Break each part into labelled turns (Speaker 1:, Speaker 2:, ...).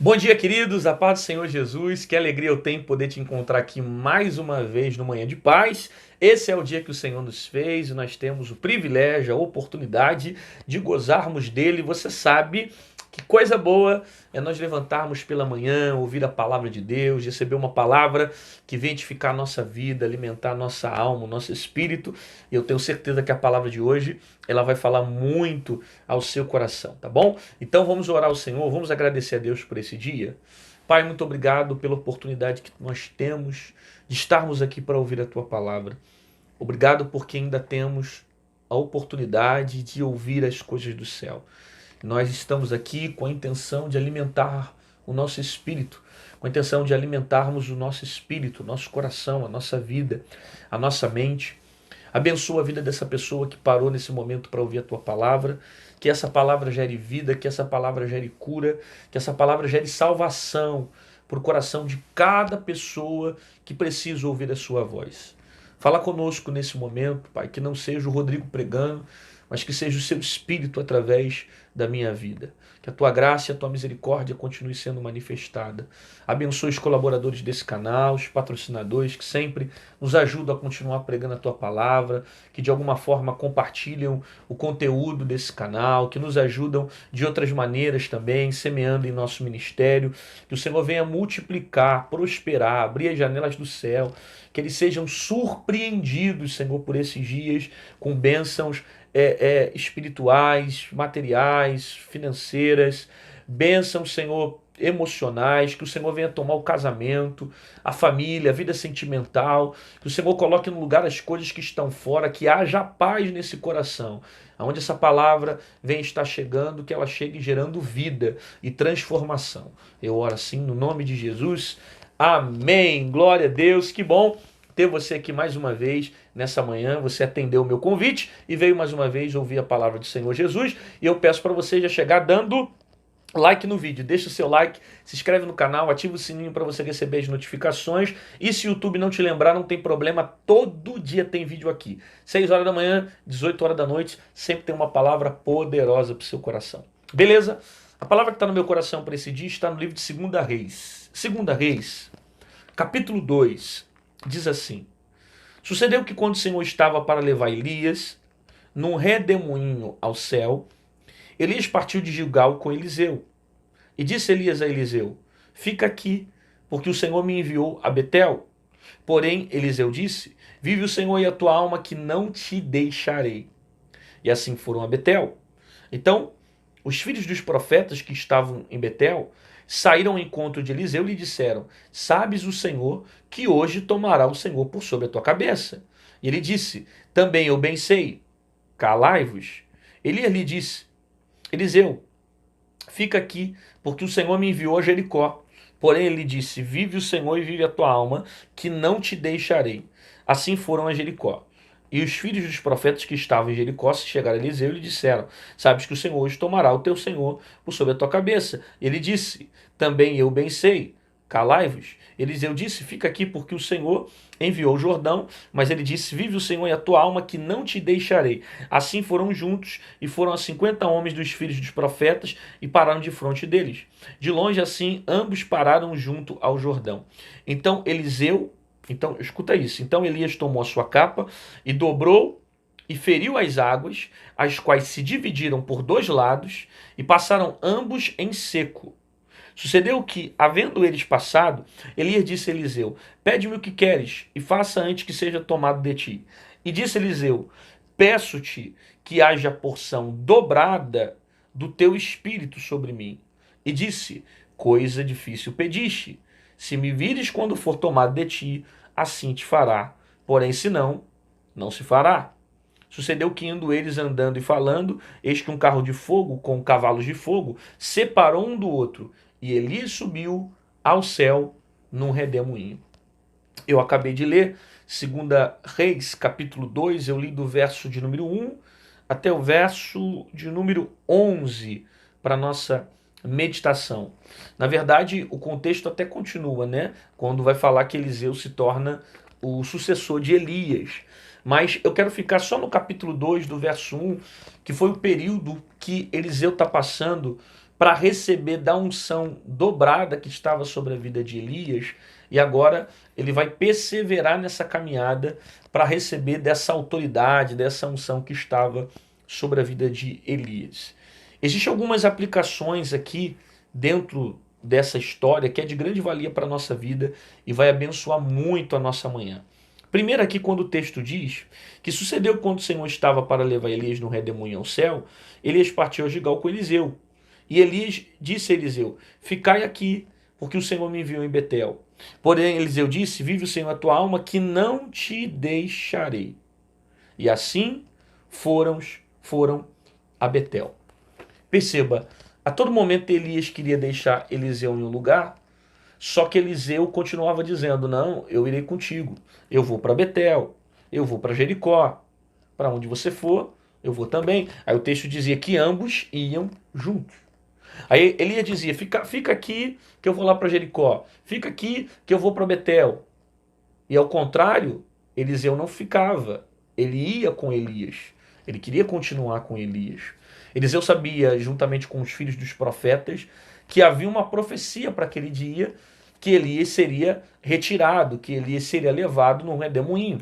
Speaker 1: Bom dia, queridos, a paz do Senhor Jesus, que alegria eu tenho poder te encontrar aqui mais uma vez no Manhã de Paz. Esse é o dia que o Senhor nos fez e nós temos o privilégio, a oportunidade de gozarmos dele. Você sabe que coisa boa é nós levantarmos pela manhã, ouvir a palavra de Deus, receber uma palavra que vem edificar a nossa vida, alimentar a nossa alma, o nosso espírito. E eu tenho certeza que a palavra de hoje ela vai falar muito ao seu coração, tá bom? Então vamos orar ao Senhor, vamos agradecer a Deus por esse dia. Pai, muito obrigado pela oportunidade que nós temos de estarmos aqui para ouvir a tua palavra. Obrigado porque ainda temos a oportunidade de ouvir as coisas do céu. Nós estamos aqui com a intenção de alimentar o nosso espírito, com a intenção de alimentarmos o nosso espírito, o nosso coração, a nossa vida, a nossa mente. Abençoa a vida dessa pessoa que parou nesse momento para ouvir a tua palavra, que essa palavra gere vida, que essa palavra gere cura, que essa palavra gere salvação para o coração de cada pessoa que precisa ouvir a sua voz. Fala conosco nesse momento, Pai, que não seja o Rodrigo pregando, mas que seja o seu Espírito através da minha vida. Que a tua graça e a tua misericórdia continue sendo manifestada. Abençoe os colaboradores desse canal, os patrocinadores que sempre nos ajudam a continuar pregando a tua palavra, que de alguma forma compartilham o conteúdo desse canal, que nos ajudam de outras maneiras também, semeando em nosso ministério. Que o Senhor venha multiplicar, prosperar, abrir as janelas do céu, que eles sejam surpreendidos, Senhor, por esses dias com bênçãos espirituais, materiais, financeiras, bênçãos, Senhor, emocionais, que o Senhor venha tomar o casamento, a família, a vida sentimental, que o Senhor coloque no lugar as coisas que estão fora, que haja paz nesse coração, aonde essa palavra vem estar chegando, que ela chegue gerando vida e transformação. Eu oro assim no nome de Jesus. Amém. Glória a Deus. Que bom ter você aqui mais uma vez nessa manhã. Você atendeu o meu convite e veio mais uma vez ouvir a palavra do Senhor Jesus. E eu peço para você já chegar dando like no vídeo. Deixa o seu like, se inscreve no canal, ativa o sininho para você receber as notificações. E se o YouTube não te lembrar, não tem problema, todo dia tem vídeo aqui. 6 horas da manhã, 18 horas da noite, sempre tem uma palavra poderosa para o seu coração. Beleza? A palavra que está no meu coração para esse dia está no livro de 2 Reis. 2 Reis, capítulo 2. Diz assim: sucedeu que quando o Senhor estava para levar Elias num redemoinho ao céu, Elias partiu de Gilgal com Eliseu. E disse Elias a Eliseu: fica aqui, porque o Senhor me enviou a Betel. Porém, Eliseu disse: vive o Senhor e a tua alma, que não te deixarei. E assim foram a Betel. Então, os filhos dos profetas que estavam em Betel saíram ao encontro de Eliseu e lhe disseram: sabes o Senhor que hoje tomará o Senhor por sobre a tua cabeça. E ele disse: também eu bem sei, calai-vos. Elias lhe disse: Eliseu, fica aqui, porque o Senhor me enviou a Jericó. Porém ele disse: vive o Senhor e vive a tua alma, que não te deixarei. Assim foram a Jericó. E os filhos dos profetas que estavam em Jericó se chegaram a Eliseu e lhe disseram: sabes que o Senhor hoje tomará o teu Senhor por sobre a tua cabeça. Ele disse: também eu bem sei, calai-vos. Eliseu disse: fica aqui, porque o Senhor enviou o Jordão. Mas ele disse: vive o Senhor e a tua alma, que não te deixarei. Assim foram juntos, e foram a 50 homens dos filhos dos profetas, e pararam de fronte deles. De longe assim, ambos pararam junto ao Jordão. Então, escuta isso. Então Elias tomou a sua capa e dobrou e feriu as águas, as quais se dividiram por 2 lados e passaram ambos em seco. Sucedeu que, havendo eles passado, Elias disse a Eliseu: pede-me o que queres e faça antes que seja tomado de ti. E disse Eliseu: peço-te que haja porção dobrada do teu espírito sobre mim. E disse: coisa difícil pediste. Se me vires quando for tomado de ti, assim te fará. Porém, se não, não se fará. Sucedeu que, indo eles andando e falando, eis que um carro de fogo com cavalos de fogo separou um do outro, e Elias subiu ao céu num redemoinho. Eu acabei de ler 2 Reis, capítulo 2, eu li do verso de número 1 até o verso de número 11 para nossa meditação. Na verdade, o contexto até continua, né? Quando vai falar que Eliseu se torna o sucessor de Elias. Mas eu quero ficar só no capítulo 2, do verso 1, que foi o período que Eliseu está passando para receber da unção dobrada que estava sobre a vida de Elias, e agora ele vai perseverar nessa caminhada para receber dessa autoridade, dessa unção que estava sobre a vida de Elias. Existem algumas aplicações aqui dentro dessa história que é de grande valia para a nossa vida e vai abençoar muito a nossa manhã. Primeiro aqui, quando o texto diz que sucedeu quando o Senhor estava para levar Elias no redemoinho ao céu, Elias partiu a Gilgal com Eliseu. E Elias disse a Eliseu, ficai aqui, porque o Senhor me enviou em Betel. Porém Eliseu disse, vive o Senhor a tua alma, que não te deixarei. E assim foram a Betel. Perceba, a todo momento Elias queria deixar Eliseu em um lugar, só que Eliseu continuava dizendo, não, eu irei contigo, eu vou para Betel, eu vou para Jericó, para onde você for, eu vou também. Aí o texto dizia que ambos iam juntos. Aí Elias dizia, fica aqui que eu vou lá para Jericó, fica aqui que eu vou para Betel. E ao contrário, Eliseu não ficava, ele ia com Elias, ele queria continuar com Elias. Eliseu sabia, juntamente com os filhos dos profetas, que havia uma profecia para aquele dia, que Elias seria retirado, que Elias seria levado no redemoinho.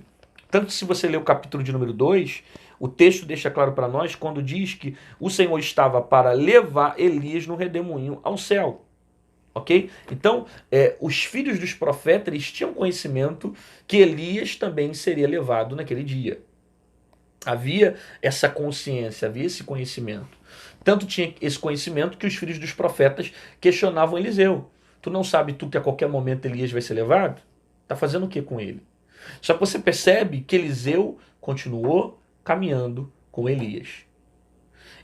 Speaker 1: Tanto que se você ler o capítulo de número 2, o texto deixa claro para nós quando diz que o Senhor estava para levar Elias no redemoinho ao céu. Ok? Então, os filhos dos profetas eles tinham conhecimento que Elias também seria levado naquele dia. Havia essa consciência, havia esse conhecimento. Tanto tinha esse conhecimento que os filhos dos profetas questionavam Eliseu. Tu não sabe tu que a qualquer momento Elias vai ser levado? Está fazendo o que com ele? Só que você percebe que Eliseu continuou caminhando com Elias.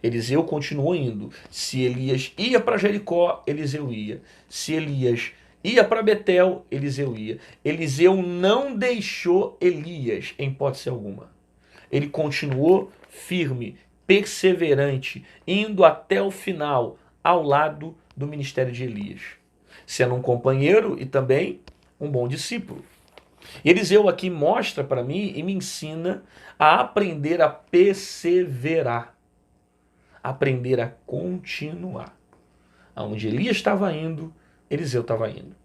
Speaker 1: Eliseu continuou indo. Se Elias ia para Jericó, Eliseu ia. Se Elias ia para Betel, Eliseu ia. Eliseu não deixou Elias em hipótese alguma. Ele continuou firme, perseverante, indo até o final, ao lado do ministério de Elias, sendo um companheiro e também um bom discípulo. Eliseu aqui mostra para mim e me ensina a aprender a perseverar, aprender a continuar. Aonde Elias estava indo, Eliseu estava indo.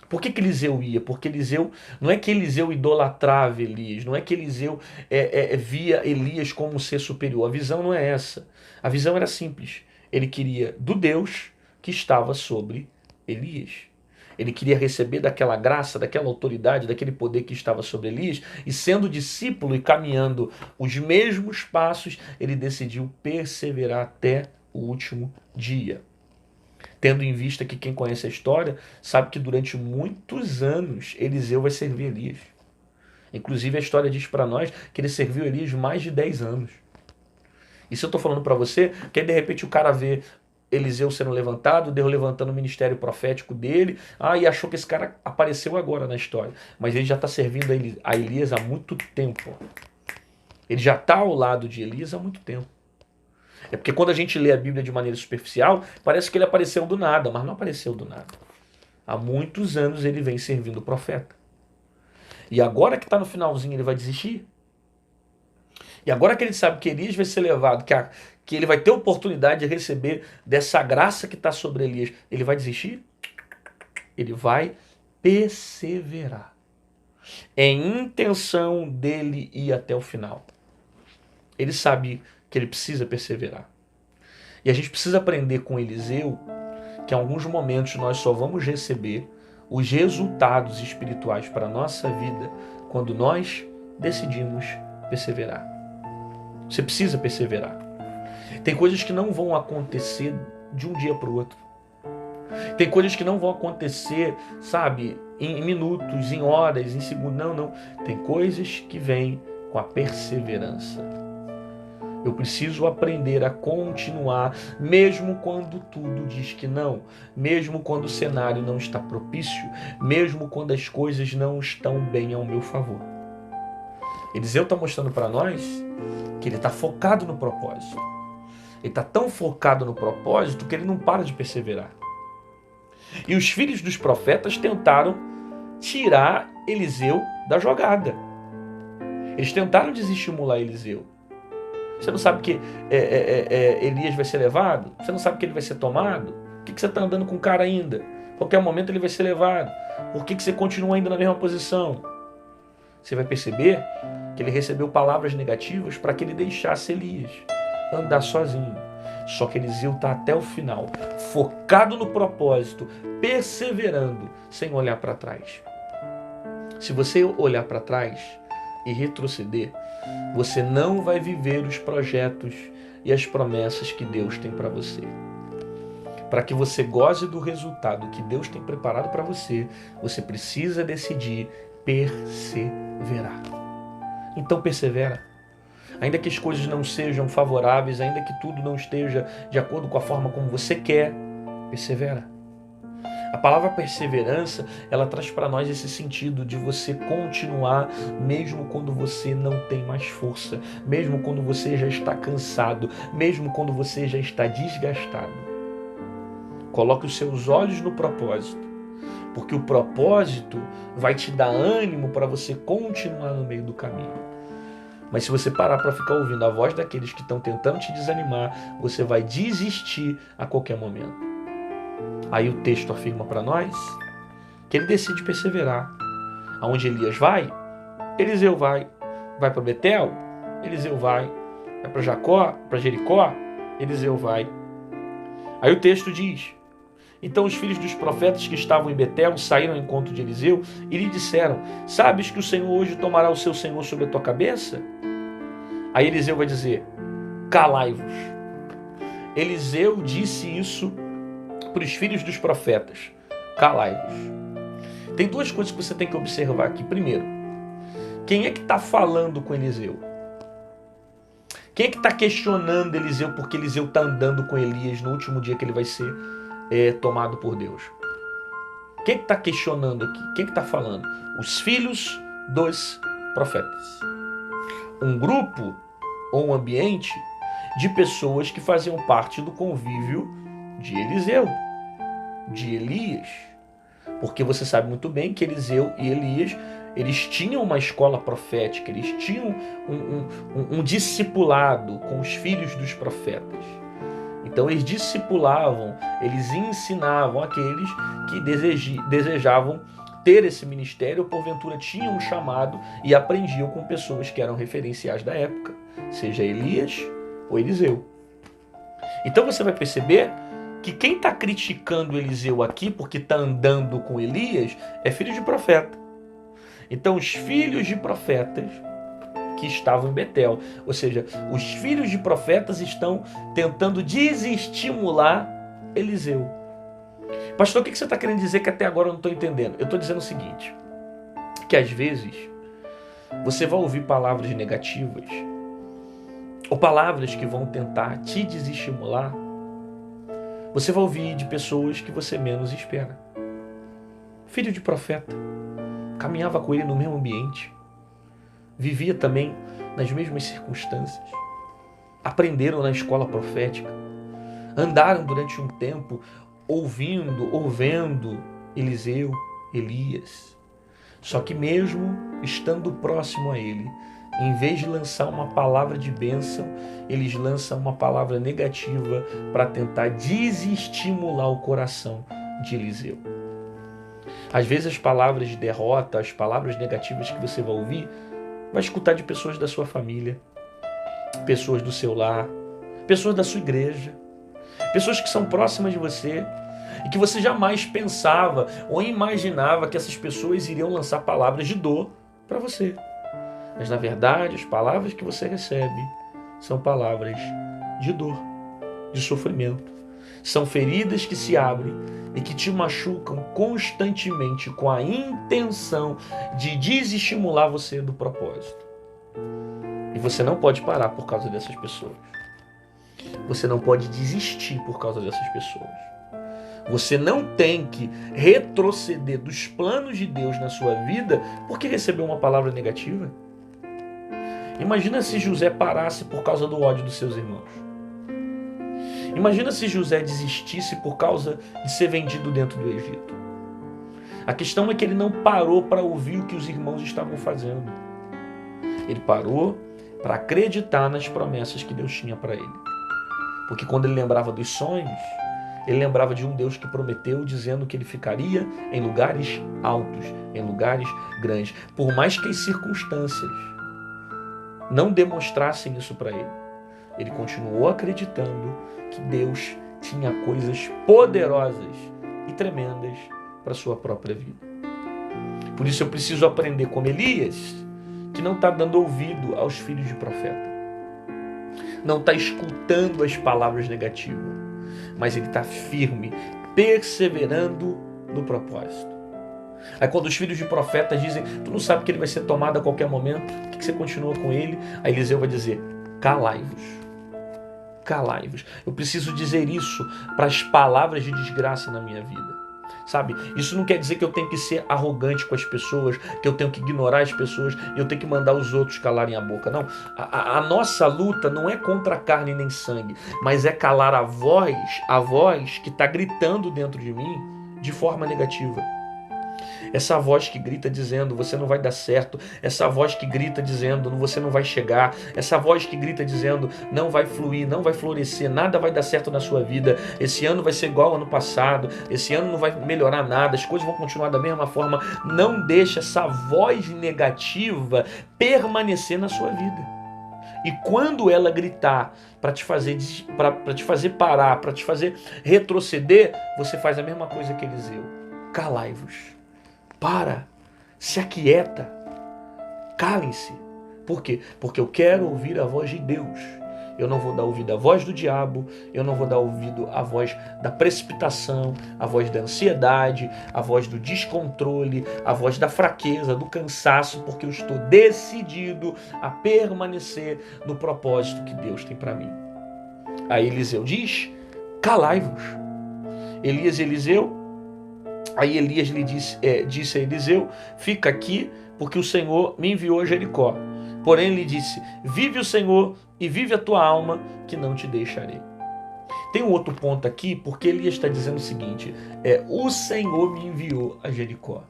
Speaker 1: Por que Eliseu ia? Porque Eliseu, não é que Eliseu idolatrava Elias, não é que Eliseu via Elias como um ser superior. A visão não é essa. A visão era simples. Ele queria do Deus que estava sobre Elias. Ele queria receber daquela graça, daquela autoridade, daquele poder que estava sobre Elias, e sendo discípulo e caminhando os mesmos passos, ele decidiu perseverar até o último dia. Tendo em vista que quem conhece a história sabe que durante muitos anos Eliseu vai servir Elias. Inclusive a história diz para nós que ele serviu Elias mais de 10 anos. Isso eu estou falando para você, que aí de repente o cara vê Eliseu sendo levantado, Deus levantando o ministério profético dele, e achou que esse cara apareceu agora na história. Mas ele já está servindo a Elias há muito tempo. Ele já está ao lado de Elias há muito tempo. É porque quando a gente lê a Bíblia de maneira superficial, parece que ele apareceu do nada, mas não apareceu do nada. Há muitos anos ele vem servindo o profeta. E agora que está no finalzinho ele vai desistir? E agora que ele sabe que Elias vai ser levado, que ele vai ter oportunidade de receber dessa graça que está sobre Elias, ele vai desistir? Ele vai perseverar. É intenção dele ir até o final. Ele sabe que ele precisa perseverar. E a gente precisa aprender com Eliseu que em alguns momentos nós só vamos receber os resultados espirituais para a nossa vida quando nós decidimos perseverar. Você precisa perseverar. Tem coisas que não vão acontecer de um dia para o outro. Tem coisas que não vão acontecer, sabe, em minutos, em horas, em segundos. Não. Tem coisas que vêm com a perseverança. Eu preciso aprender a continuar, mesmo quando tudo diz que não, mesmo quando o cenário não está propício, mesmo quando as coisas não estão bem ao meu favor. Eliseu está mostrando para nós que ele está focado no propósito. Ele está tão focado no propósito que ele não para de perseverar. E os filhos dos profetas tentaram tirar Eliseu da jogada. Eles tentaram desestimular Eliseu. Você não sabe que Elias vai ser levado? Você não sabe que ele vai ser tomado? Por que você está andando com o cara ainda? Qualquer momento ele vai ser levado. Por que você continua ainda na mesma posição? Você vai perceber que ele recebeu palavras negativas para que ele deixasse Elias andar sozinho. Só que Eliseu está até o final, focado no propósito, perseverando, sem olhar para trás. Se você olhar para trás e retroceder, você não vai viver os projetos e as promessas que Deus tem para você. Para que você goze do resultado que Deus tem preparado para você, você precisa decidir perseverar. Então persevera. Ainda que as coisas não sejam favoráveis, ainda que tudo não esteja de acordo com a forma como você quer, persevera. A palavra perseverança, ela traz para nós esse sentido de você continuar mesmo quando você não tem mais força, mesmo quando você já está cansado, mesmo quando você já está desgastado. Coloque os seus olhos no propósito, porque o propósito vai te dar ânimo para você continuar no meio do caminho. Mas se você parar para ficar ouvindo a voz daqueles que estão tentando te desanimar, você vai desistir a qualquer momento. Aí o texto afirma para nós que ele decide perseverar. Aonde Elias vai, Eliseu vai. Vai para Betel, Eliseu vai. Vai para Jacó, para Jericó, Eliseu vai. Aí o texto diz: então os filhos dos profetas que estavam em Betel saíram ao encontro de Eliseu e lhe disseram: sabes que o Senhor hoje tomará o seu senhor sobre a tua cabeça? Aí Eliseu vai dizer: calai-vos. Eliseu disse isso para os filhos dos profetas: calai-vos. Tem duas coisas que você tem que observar aqui. Primeiro, quem é que está falando com Eliseu? Quem é que está questionando Eliseu porque Eliseu está andando com Elias no último dia que ele vai ser tomado por Deus? Quem é que está questionando aqui? Quem é que está falando? Os filhos dos profetas. Um grupo ou um ambiente de pessoas que faziam parte do convívio de Eliseu, de Elias. Porque você sabe muito bem que Eliseu e Elias, eles tinham uma escola profética, eles tinham um discipulado com os filhos dos profetas. Então eles discipulavam, eles ensinavam aqueles que desejavam ter esse ministério, ou porventura tinham um chamado e aprendiam com pessoas que eram referenciais da época, seja Elias ou Eliseu. Então você vai perceber que quem está criticando Eliseu aqui, porque está andando com Elias, é filho de profeta. Então os filhos de profetas que estavam em Betel, ou seja, os filhos de profetas estão tentando desestimular Eliseu. Pastor, o que você está querendo dizer que até agora eu não estou entendendo? Eu estou dizendo o seguinte, que às vezes você vai ouvir palavras negativas ou palavras que vão tentar te desestimular. Você vai ouvir de pessoas que você menos espera. Filho de profeta, caminhava com ele no mesmo ambiente, vivia também nas mesmas circunstâncias, aprenderam na escola profética, andaram durante um tempo ouvindo, vendo Eliseu, Elias. Só que mesmo estando próximo a ele, em vez de lançar uma palavra de bênção, eles lançam uma palavra negativa para tentar desestimular o coração de Eliseu. Às vezes as palavras de derrota, as palavras negativas que você vai ouvir, vai escutar de pessoas da sua família, pessoas do seu lar, pessoas da sua igreja, pessoas que são próximas de você e que você jamais pensava ou imaginava que essas pessoas iriam lançar palavras de dor para você. Mas na verdade as palavras que você recebe são palavras de dor, de sofrimento. São feridas que se abrem e que te machucam constantemente com a intenção de desestimular você do propósito. E você não pode parar por causa dessas pessoas. Você não pode desistir por causa dessas pessoas. Você não tem que retroceder dos planos de Deus na sua vida porque recebeu uma palavra negativa. Imagina se José parasse por causa do ódio dos seus irmãos. Imagina se José desistisse por causa de ser vendido dentro do Egito. A questão é que ele não parou para ouvir o que os irmãos estavam fazendo. Ele parou, para acreditar nas promessas que Deus tinha para ele. Porque quando ele lembrava dos sonhos, ele lembrava de um Deus que prometeu, dizendo que ele ficaria em lugares altos, em lugares grandes, por mais que as circunstâncias não demonstrassem isso para ele. Ele continuou acreditando que Deus tinha coisas poderosas e tremendas para a sua própria vida. Por isso eu preciso aprender como Elias, que não está dando ouvido aos filhos de profeta. Não está escutando as palavras negativas, mas ele está firme, perseverando no propósito. Aí quando os filhos de profeta dizem, tu não sabe que ele vai ser tomado a qualquer momento, por que você continua com ele? Aí Eliseu vai dizer, calai-vos. Calai-vos. Eu preciso dizer isso para as palavras de desgraça na minha vida. Sabe, isso não quer dizer que eu tenho que ser arrogante com as pessoas, que eu tenho que ignorar as pessoas e eu tenho que mandar os outros calarem a boca. Não, a nossa luta não é contra carne nem sangue, mas é calar a voz que está gritando dentro de mim de forma negativa. Essa voz que grita dizendo, você não vai dar certo. Essa voz que grita dizendo, você não vai chegar. Essa voz que grita dizendo, não vai fluir, não vai florescer, nada vai dar certo na sua vida. Esse ano vai ser igual ao ano passado. Esse ano não vai melhorar nada, as coisas vão continuar da mesma forma. Não deixe essa voz negativa permanecer na sua vida. E quando ela gritar para te fazer parar, para te fazer retroceder, você faz a mesma coisa que Eliseu. Calai-vos. Para, se aquieta, calem-se. Por quê? Porque eu quero ouvir a voz de Deus. Eu não vou dar ouvido à voz do diabo, eu não vou dar ouvido à voz da precipitação, à voz da ansiedade, à voz do descontrole, à voz da fraqueza, do cansaço, porque eu estou decidido a permanecer no propósito que Deus tem para mim. Aí Eliseu diz, calai-vos. Aí Elias lhe disse a Eliseu, fica aqui, porque o Senhor me enviou a Jericó. Porém lhe disse, vive o Senhor e vive a tua alma, que não te deixarei. Tem um outro ponto aqui, porque Elias está dizendo o seguinte, o Senhor me enviou a Jericó.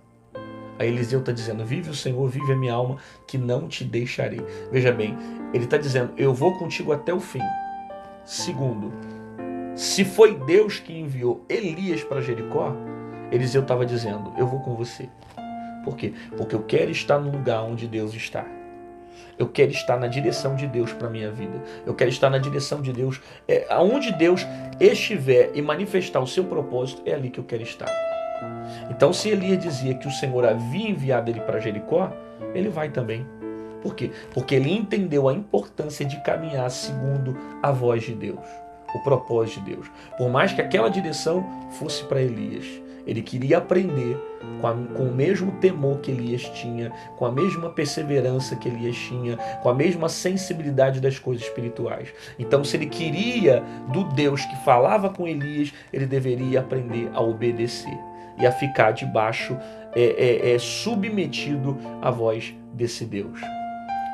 Speaker 1: Aí Eliseu está dizendo, vive o Senhor, vive a minha alma, que não te deixarei. Veja bem, ele está dizendo, eu vou contigo até o fim. Segundo, se foi Deus que enviou Elias para Jericó, Eliseu estava dizendo, eu vou com você. Por quê? Porque eu quero estar no lugar onde Deus está. Eu quero estar na direção de Deus para a minha vida. Eu quero estar na direção de Deus. Aonde Deus estiver e manifestar o seu propósito, é ali que eu quero estar. Então, se Elias dizia que o Senhor havia enviado ele para Jericó, ele vai também. Por quê? Porque ele entendeu a importância de caminhar segundo a voz de Deus, o propósito de Deus. Por mais que aquela direção fosse para Elias, ele queria aprender com o mesmo temor que Elias tinha, com a mesma perseverança que Elias tinha, com a mesma sensibilidade das coisas espirituais. Então, se ele queria do Deus que falava com Elias, ele deveria aprender a obedecer e a ficar debaixo, submetido à voz desse Deus.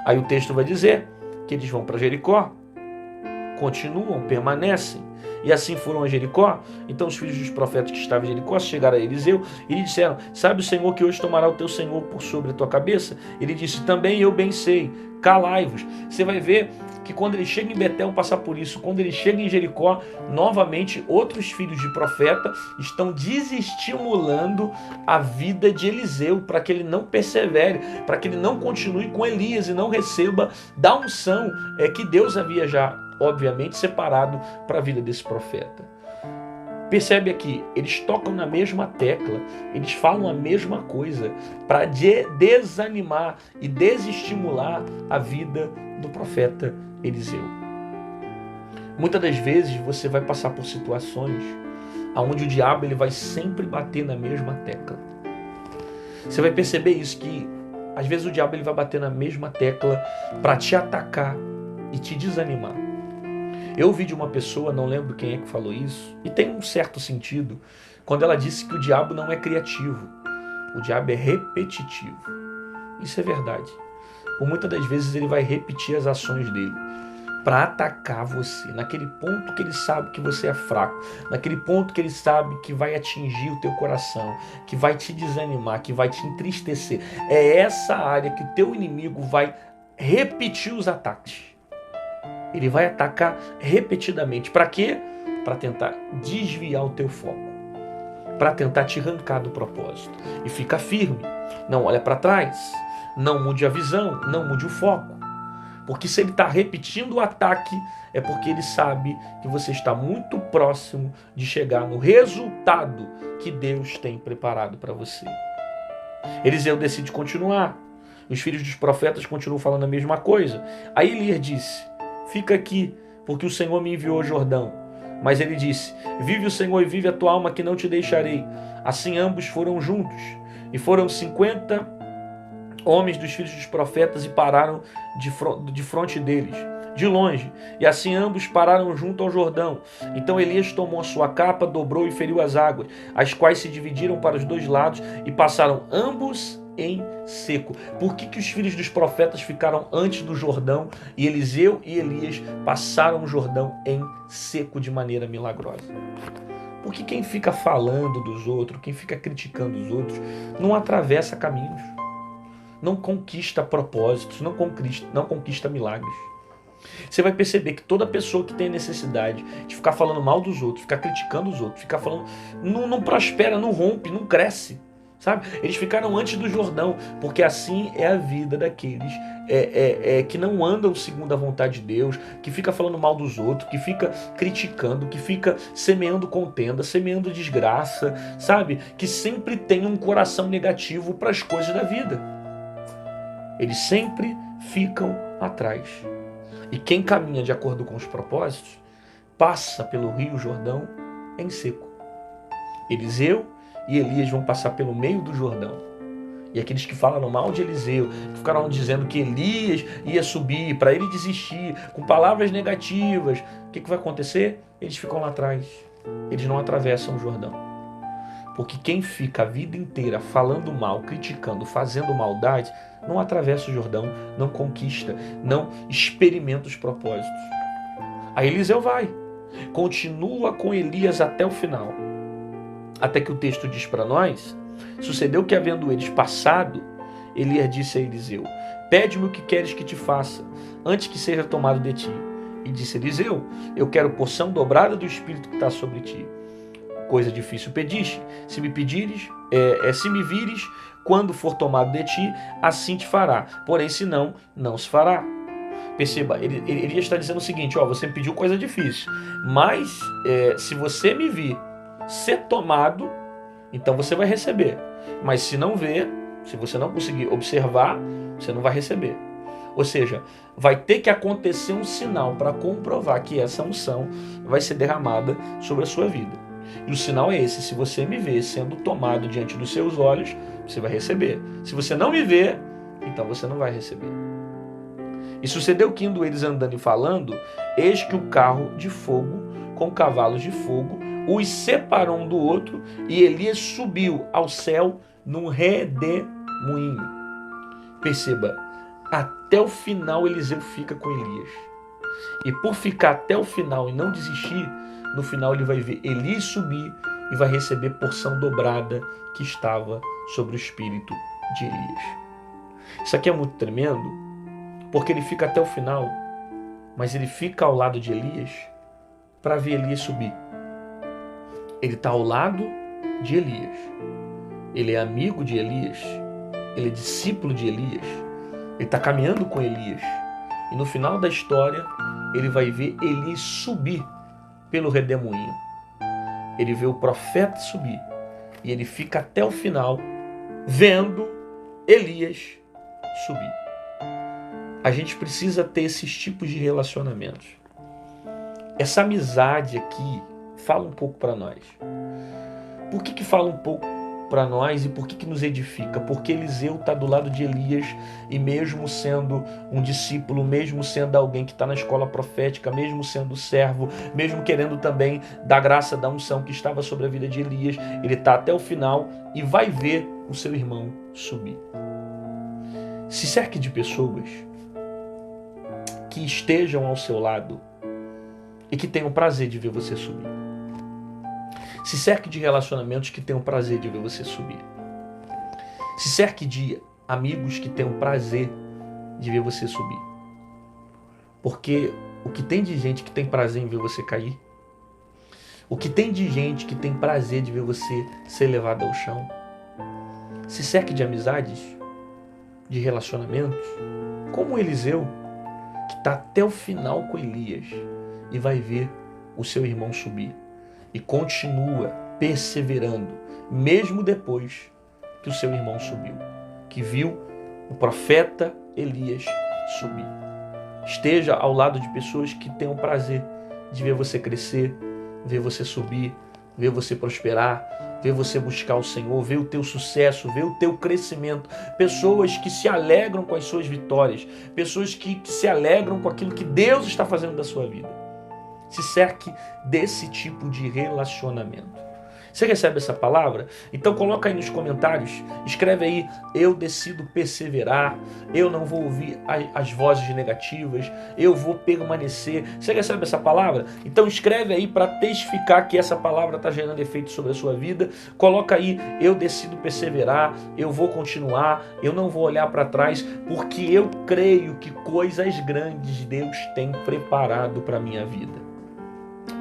Speaker 1: Aí o texto vai dizer que eles vão para Jericó, continuam, permanecem. E assim foram a Jericó. Então os filhos dos profetas que estavam em Jericó chegaram a Eliseu e lhe disseram, sabe o Senhor que hoje tomará o teu Senhor por sobre a tua cabeça? Ele disse, também eu bem sei, calai-vos. Você vai ver que quando ele chega em Betel passar por isso, quando ele chega em Jericó, novamente outros filhos de profeta estão desestimulando a vida de Eliseu, para que ele não persevere, para que ele não continue com Elias e não receba da unção que Deus havia já, obviamente, separado para a vida desse profeta. Percebe aqui, eles tocam na mesma tecla, eles falam a mesma coisa para desanimar e desestimular a vida do profeta Eliseu. Muitas das vezes você vai passar por situações onde o diabo ele vai sempre bater na mesma tecla. Você vai perceber isso, que às vezes o diabo ele vai bater na mesma tecla para te atacar e te desanimar. Eu ouvi de uma pessoa, não lembro quem é que falou isso, e tem um certo sentido, quando ela disse que o diabo não é criativo, o diabo é repetitivo. Isso é verdade. Por muitas das vezes ele vai repetir as ações dele para atacar você, naquele ponto que ele sabe que você é fraco, naquele ponto que ele sabe que vai atingir o teu coração, que vai te desanimar, que vai te entristecer. É essa área que o teu inimigo vai repetir os ataques. Ele vai atacar repetidamente. Para quê? Para tentar desviar o teu foco. Para tentar te arrancar do propósito. E fica firme. Não olha para trás. Não mude a visão. Não mude o foco. Porque se ele está repetindo o ataque, é porque ele sabe que você está muito próximo de chegar no resultado que Deus tem preparado para você. Eliseu decide continuar. Os filhos dos profetas continuam falando a mesma coisa. Aí Elias disse: fica aqui, porque o Senhor me enviou ao Jordão. Mas ele disse: vive o Senhor e vive a tua alma, que não te deixarei. Assim ambos foram juntos. E foram 50 homens dos filhos dos profetas e pararam de fronte deles, de longe. E assim ambos pararam junto ao Jordão. Então Elias tomou a sua capa, dobrou e feriu as águas, as quais se dividiram para os dois lados e passaram ambos em seco. Por que os filhos dos profetas ficaram antes do Jordão e Eliseu e Elias passaram o Jordão em seco de maneira milagrosa? Porque quem fica falando dos outros, quem fica criticando os outros, não atravessa caminhos, não conquista propósitos, não conquista milagres. Você vai perceber que toda pessoa que tem necessidade de ficar falando mal dos outros, ficar criticando os outros, ficar falando, não prospera, não rompe, não cresce. Sabe? Eles ficaram antes do Jordão, porque assim é a vida daqueles que não andam segundo a vontade de Deus, que fica falando mal dos outros, que fica criticando, que fica semeando contenda, semeando desgraça, sabe? Que sempre tem um coração negativo para as coisas da vida. Eles sempre ficam atrás. E quem caminha de acordo com os propósitos, passa pelo Rio Jordão em seco. Eliseu e Elias vão passar pelo meio do Jordão. E aqueles que falaram mal de Eliseu, que ficaram dizendo que Elias ia subir para ele desistir, com palavras negativas, o que vai acontecer? Eles ficam lá atrás. Eles não atravessam o Jordão. Porque quem fica a vida inteira falando mal, criticando, fazendo maldade, não atravessa o Jordão, não conquista, não experimenta os propósitos. Aí Eliseu vai, continua com Elias até o final. Até que o texto diz para nós: sucedeu que, havendo eles passado, Elias disse a Eliseu: pede-me o que queres que te faça, antes que seja tomado de ti. E disse Eliseu: eu quero porção dobrada do Espírito que está sobre ti. Coisa difícil pediste, se me pedires, se me vires, quando for tomado de ti, assim te fará. Porém, se não, não se fará. Perceba, ele está dizendo o seguinte: você me pediu coisa difícil, mas se você me vir ser tomado, então você vai receber. Mas se não ver, se você não conseguir observar, você não vai receber. Ou seja, vai ter que acontecer um sinal para comprovar que essa unção vai ser derramada sobre a sua vida. E o sinal é esse: se você me ver sendo tomado diante dos seus olhos, você vai receber. Se você não me ver, então você não vai receber. E sucedeu que, indo eles andando e falando, eis que o carro de fogo com cavalos de fogo os separou um do outro, e Elias subiu ao céu num redemoinho. Perceba, até o final Eliseu fica com Elias. E por ficar até o final e não desistir, no final ele vai ver Elias subir e vai receber porção dobrada que estava sobre o espírito de Elias. Isso aqui é muito tremendo, porque ele fica até o final, mas ele fica ao lado de Elias para ver Elias subir. Ele está ao lado de Elias. Ele é amigo de Elias. Ele é discípulo de Elias. Ele está caminhando com Elias. E no final da história, ele vai ver Elias subir pelo redemoinho. Ele vê o profeta subir. E ele fica até o final vendo Elias subir. A gente precisa ter esses tipos de relacionamentos. Essa amizade aqui fala um pouco para nós. Por que fala um pouco para nós e por que nos edifica? Porque Eliseu está do lado de Elias, e mesmo sendo um discípulo, mesmo sendo alguém que está na escola profética, mesmo sendo servo, mesmo querendo também da graça da unção que estava sobre a vida de Elias, ele está até o final e vai ver o seu irmão subir. Se cerque de pessoas que estejam ao seu lado e que tenham prazer de ver você subir. Se cerque de relacionamentos que tenham prazer de ver você subir. Se cerque de amigos que tenham prazer de ver você subir. Porque o que tem de gente que tem prazer em ver você cair, o que tem de gente que tem prazer de ver você ser levado ao chão, se cerque de amizades, de relacionamentos, como Eliseu, que está até o final com Elias e vai ver o seu irmão subir e continua perseverando, mesmo depois que o seu irmão subiu, que viu o profeta Elias subir. Esteja ao lado de pessoas que tenham prazer de ver você crescer, ver você subir, ver você prosperar, ver você buscar o Senhor, ver o teu sucesso, ver o teu crescimento. Pessoas que se alegram com as suas vitórias, pessoas que se alegram com aquilo que Deus está fazendo da sua vida. Se cerque desse tipo de relacionamento. Você recebe essa palavra? Então coloca aí nos comentários, escreve aí: eu decido perseverar, eu não vou ouvir as vozes negativas, eu vou permanecer. Você recebe essa palavra? Então escreve aí para testificar que essa palavra está gerando efeito sobre a sua vida. Coloca aí: eu decido perseverar, eu vou continuar, eu não vou olhar para trás, porque eu creio que coisas grandes Deus tem preparado para a minha vida.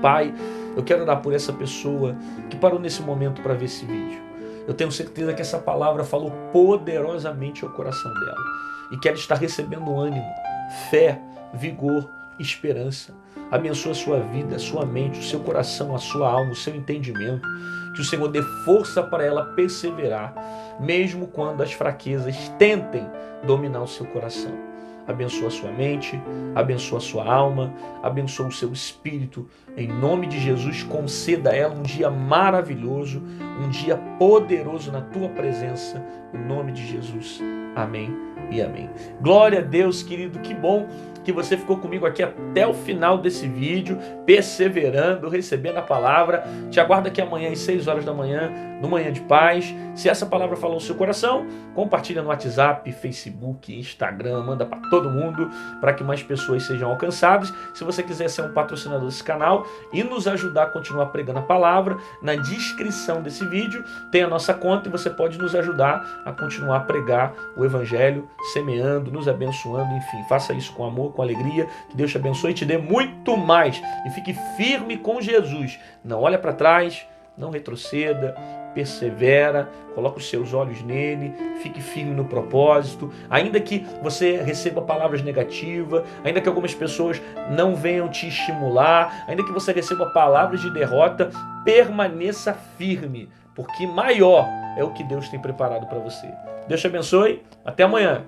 Speaker 1: Pai, eu quero orar por essa pessoa que parou nesse momento para ver esse vídeo. Eu tenho certeza que essa palavra falou poderosamente ao coração dela e que ela está recebendo ânimo, fé, vigor, esperança. Abençoa a sua vida, a sua mente, o seu coração, a sua alma, o seu entendimento. Que o Senhor dê força para ela perseverar, mesmo quando as fraquezas tentem dominar o seu coração. Abençoa a sua mente, abençoa a sua alma, abençoa o seu espírito. Em nome de Jesus, conceda a ela um dia maravilhoso, um dia poderoso na tua presença. Em nome de Jesus. Amém e amém. Glória a Deus, querido. Que bom que você ficou comigo aqui até o final desse vídeo, perseverando, recebendo a palavra. Te aguardo aqui amanhã às 6 horas da manhã, no Manhã de Paz. Se essa palavra falou no seu coração, compartilha no WhatsApp, Facebook, Instagram, manda para todo mundo, para que mais pessoas sejam alcançadas. Se você quiser ser um patrocinador desse canal e nos ajudar a continuar pregando a palavra, na descrição desse vídeo tem a nossa conta e você pode nos ajudar a continuar a pregar o Evangelho, semeando, nos abençoando, enfim, faça isso com amor, com alegria. Que Deus te abençoe e te dê muito mais. E fique firme com Jesus. Não olha para trás, não retroceda, persevera, coloca os seus olhos nele, fique firme no propósito. Ainda que você receba palavras negativas, ainda que algumas pessoas não venham te estimular, ainda que você receba palavras de derrota, permaneça firme, porque maior é o que Deus tem preparado para você. Deus te abençoe, até amanhã.